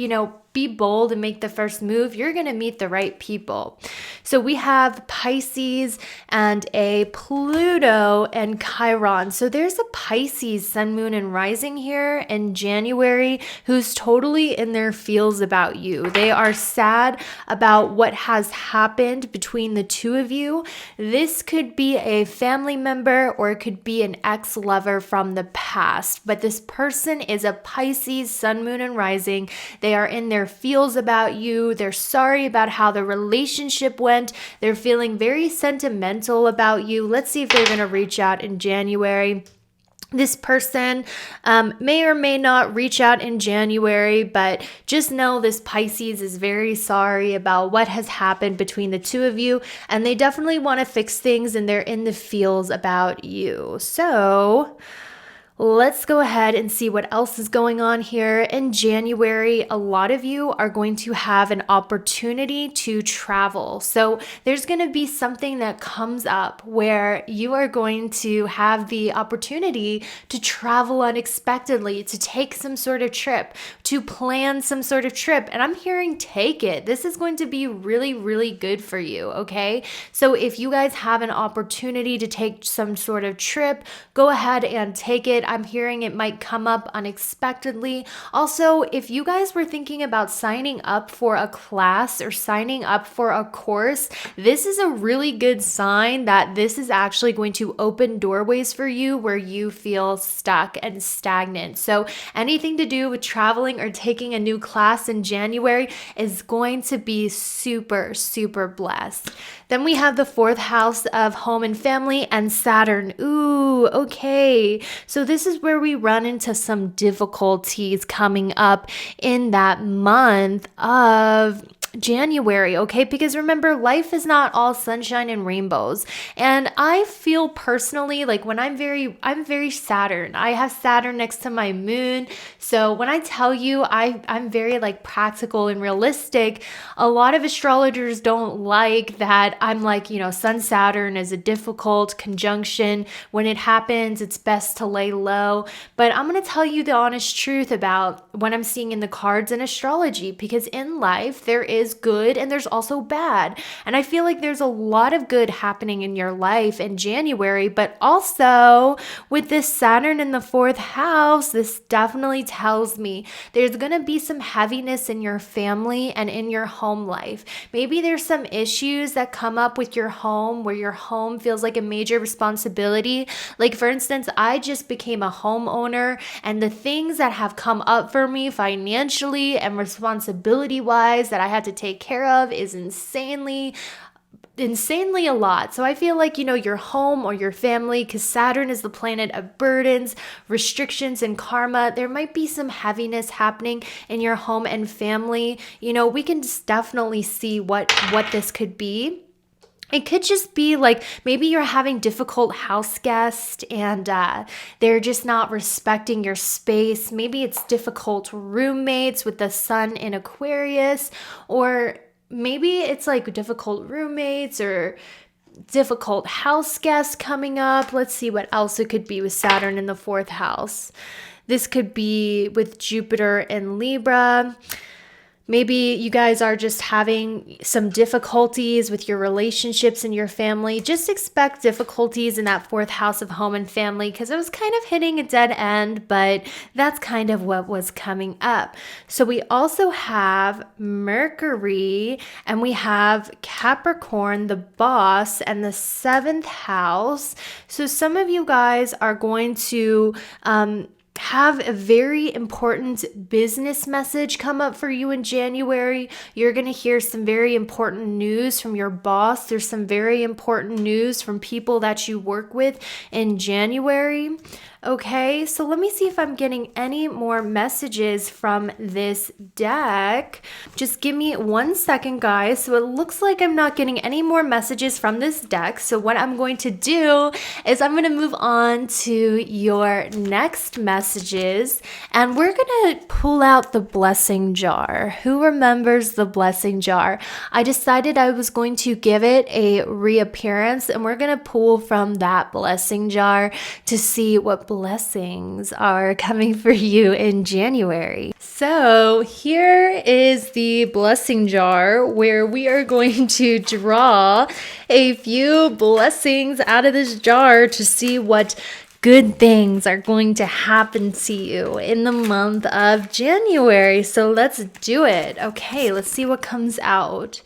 be bold and make the first move, you're going to meet the right people. So we have Pisces and a Pluto and Chiron. So there's a Pisces sun, moon, and rising here in January who's totally in their feels about you. They are sad about what has happened between the two of you. This could be a family member or it could be an ex-lover from the past. But this person is a Pisces sun, moon, and rising. They are in their feels about you. They're sorry about how the relationship went. They're feeling very sentimental about you. Let's see if they're going to reach out in January. This person may or may not reach out in January, but just know this Pisces is very sorry about what has happened between the two of you, and they definitely want to fix things, and they're in the feels about you. So let's go ahead and see what else is going on here. In January, a lot of you are going to have an opportunity to travel. So there's going to be something that comes up where you are going to have the opportunity to travel unexpectedly, to take some sort of trip, to plan some sort of trip. And I'm hearing take it. This is going to be really, really good for you, okay? So if you guys have an opportunity to take some sort of trip, go ahead and take it. I'm hearing it might come up unexpectedly. Also, if you guys were thinking about signing up for a class or signing up for a course, this is a really good sign that this is actually going to open doorways for you where you feel stuck and stagnant. So anything to do with traveling or taking a new class in January is going to be super, super blessed. Then we have the fourth house of home and family and Saturn. Ooh, okay. So this is where we run into some difficulties coming up in that month of January, okay? Because remember, life is not all sunshine and rainbows. And I feel personally like when I'm very Saturn. I have Saturn next to my moon. So when I tell you I'm very like practical and realistic, a lot of astrologers don't like that I'm like, Sun Saturn is a difficult conjunction. When it happens, it's best to lay low. But I'm going to tell you the honest truth about what I'm seeing in the cards and astrology, because in life there is good and there's also bad. And I feel like there's a lot of good happening in your life in January, but also with this Saturn in the fourth house, this definitely tells me there's going to be some heaviness in your family and in your home life. Maybe there's some issues that come up with your home where your home feels like a major responsibility. Like for instance, I just became a homeowner, and the things that have come up for me financially and responsibility wise that I had to take care of is insanely a lot. So I feel like, your home or your family, because Saturn is the planet of burdens, restrictions, and karma, there might be some heaviness happening in your home and family. We can just definitely see what this could be. It could just be like maybe you're having difficult house guests and they're just not respecting your space. Maybe it's difficult roommates with the sun in Aquarius, or maybe it's like difficult roommates or difficult house guests coming up. Let's see what else it could be with Saturn in the fourth house. This could be with Jupiter in Libra. Maybe you guys are just having some difficulties with your relationships and your family. Just expect difficulties in that fourth house of home and family because it was kind of hitting a dead end, but that's kind of what was coming up. So we also have Mercury and we have Capricorn, the boss, and the seventh house. So some of you guys are going to have a very important business message come up for you in January. You're going to hear some very important news from your boss. There's some very important news from people that you work with in January. Okay, so let me see if I'm getting any more messages from this deck. Just give me 1 second, guys. So it looks like I'm not getting any more messages from this deck. So what I'm going to do is I'm going to move on to your next messages, and we're going to pull out the blessing jar. Who remembers the blessing jar? I decided I was going to give it a reappearance, and we're going to pull from that blessing jar to see what blessings are coming for you in January. So here is the blessing jar where we are going to draw a few blessings out of this jar to see what good things are going to happen to you in the month of January. So let's do it. Okay, let's see what comes out.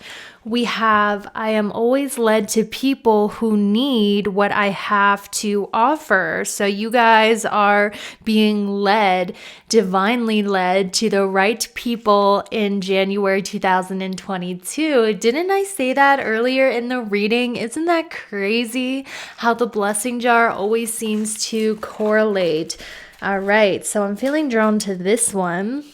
We have, I am always led to people who need what I have to offer. So you guys are being led, divinely led to the right people in January 2022. Didn't I say that earlier in the reading? Isn't that crazy how the blessing jar always seems to correlate? All right, so I'm feeling drawn to this one.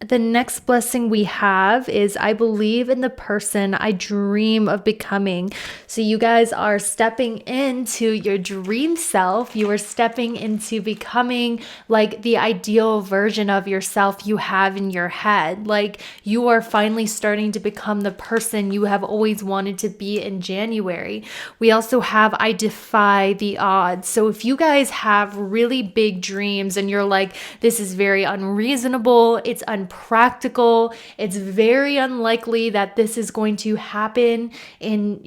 The next blessing we have is I believe in the person I dream of becoming. So you guys are stepping into your dream self. You are stepping into becoming like the ideal version of yourself you have in your head. Like you are finally starting to become the person you have always wanted to be in January. We also have I defy the odds. So if you guys have really big dreams and you're like, this is very unreasonable, it's unpractical, it's very unlikely that this is going to happen in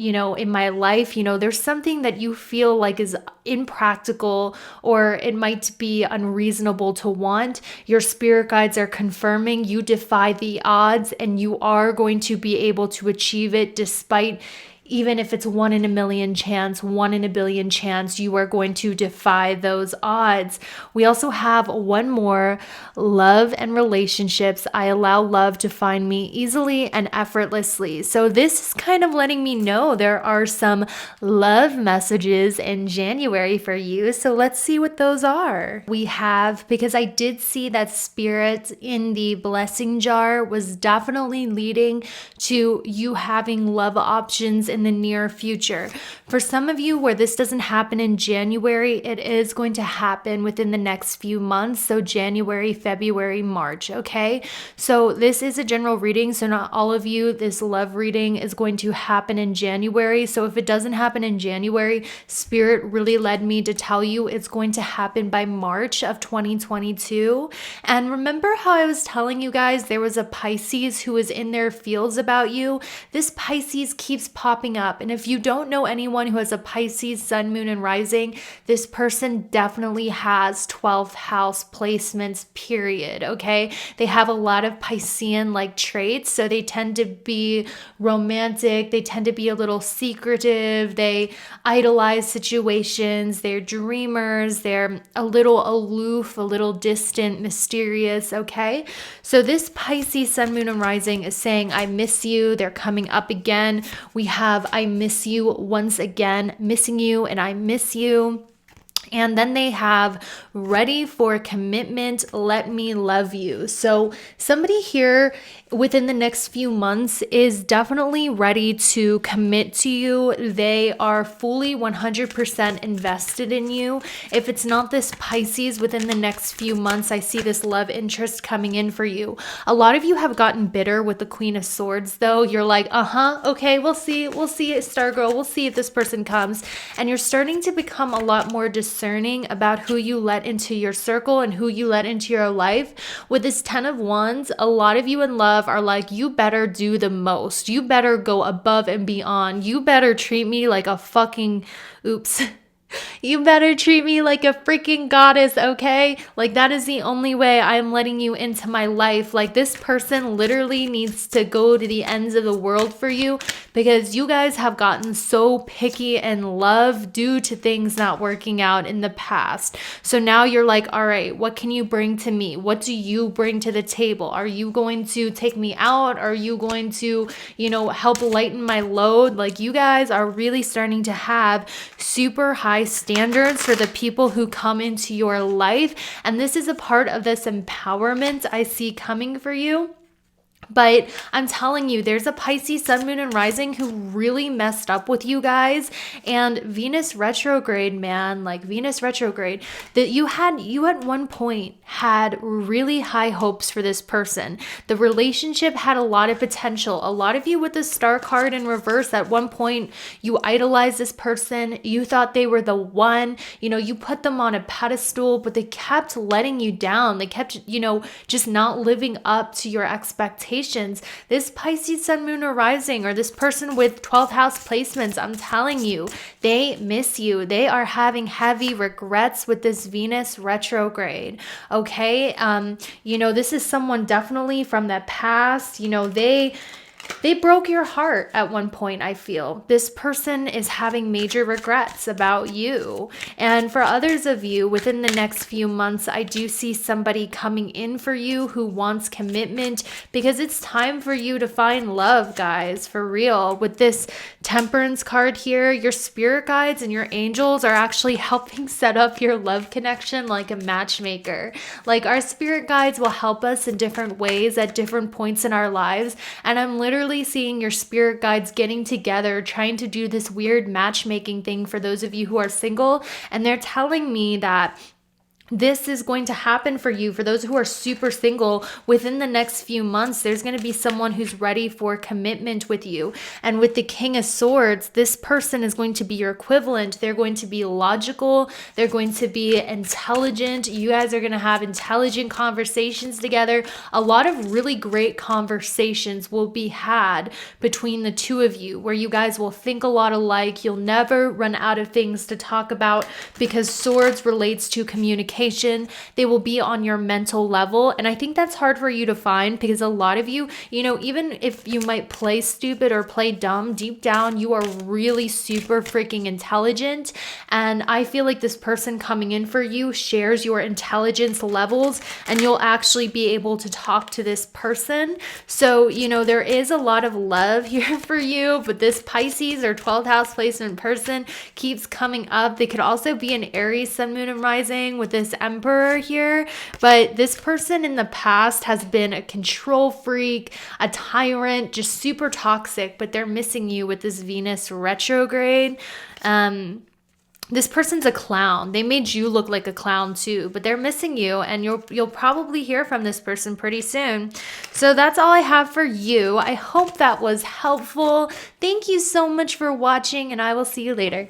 my life, there's something that you feel like is impractical or it might be unreasonable to want, your spirit guides are confirming you defy the odds and you are going to be able to achieve it despite even if it's 1 in a million chance, 1 in a billion chance, you are going to defy those odds. We also have one more, love and relationships. I allow love to find me easily and effortlessly. So this is kind of letting me know there are some love messages in January for you. So let's see what those are. We have, because I did see that spirit in the blessing jar was definitely leading to you having love options in the near future. For some of you where this doesn't happen in January, it is going to happen within the next few months. So January, February, March. Okay. So this is a general reading. So not all of you, this love reading is going to happen in January. So if it doesn't happen in January, Spirit really led me to tell you it's going to happen by March of 2022. And remember how I was telling you guys there was a Pisces who was in their fields about you? This Pisces keeps popping up. And if you don't know anyone who has a Pisces, sun, moon, and rising, this person definitely has 12th house placements, period. Okay. They have a lot of Piscean like traits. So they tend to be romantic. They tend to be a little secretive. They idolize situations. They're dreamers. They're a little aloof, a little distant, mysterious. Okay. So this Pisces, sun, moon, and rising is saying, I miss you. They're coming up again. We have I miss you once again, missing you, and I miss you. And then they have ready for commitment, let me love you. So somebody here within the next few months is definitely ready to commit to you. They are fully 100% invested in you. If it's not this Pisces within the next few months, I see this love interest coming in for you. A lot of you have gotten bitter with the Queen of Swords though. You're like, okay, we'll see it, Stargirl. We'll see if this person comes. And you're starting to become a lot more discerning discerning about who you let into your circle and who you let into your life. With this 10 of Wands, a lot of you in love are like, you better do the most. You better go above and beyond. You better treat me like a fucking, oops. You better treat me like a freaking goddess, okay? Like, that is the only way I'm letting you into my life. Like, this person literally needs to go to the ends of the world for you, because you guys have gotten so picky in love due to things not working out in the past. So now you're like, all right, what can you bring to me? What do you bring to the table? Are you going to take me out? Are you going to, help lighten my load? Like, you guys are really starting to have super high standards for the people who come into your life. And this is a part of this empowerment I see coming for you. But I'm telling you, there's a Pisces sun, moon, and rising who really messed up with you guys. And Venus retrograde, man, like Venus retrograde, that you at one point had really high hopes for this person. The relationship had a lot of potential. A lot of you with the Star card in reverse, at one point, you idolized this person. You thought they were the one. You put them on a pedestal, but they kept letting you down. They kept, just not living up to your expectations. This Pisces sun, moon, or rising, or this person with 12th house placements, I'm telling you, they miss you. They are having heavy regrets with this Venus retrograde. Okay. This is someone definitely from the past. They broke your heart at one point, I feel. This person is having major regrets about you. And for others of you, within the next few months, I do see somebody coming in for you who wants commitment, because it's time for you to find love, guys, for real. With this Temperance card here, your spirit guides and your angels are actually helping set up your love connection like a matchmaker. Like, our spirit guides will help us in different ways at different points in our lives. And I'm literally seeing your spirit guides getting together, trying to do this weird matchmaking thing for those of you who are single. And they're telling me that this is going to happen for you. For those who are super single, within the next few months, there's going to be someone who's ready for commitment with you. And with the King of Swords, this person is going to be your equivalent. They're going to be logical. They're going to be intelligent. You guys are going to have intelligent conversations together. A lot of really great conversations will be had between the two of you, where you guys will think a lot alike. You'll never run out of things to talk about, because Swords relates to communication. They will be on your mental level. And I think that's hard for you to find, because a lot of you, even if you might play stupid or play dumb, deep down, you are really super freaking intelligent. And I feel like this person coming in for you shares your intelligence levels, and you'll actually be able to talk to this person. So, there is a lot of love here for you, but this Pisces or 12th house placement person keeps coming up. They could also be an Aries sun, moon, and rising with this Emperor here, but this person in the past has been a control freak, a tyrant, just super toxic, but they're missing you with this Venus retrograde. This person's a clown. They made you look like a clown too, but they're missing you, and you'll probably hear from this person pretty soon. So that's all I have for you. I hope that was helpful. Thank you so much for watching, and I will see you later.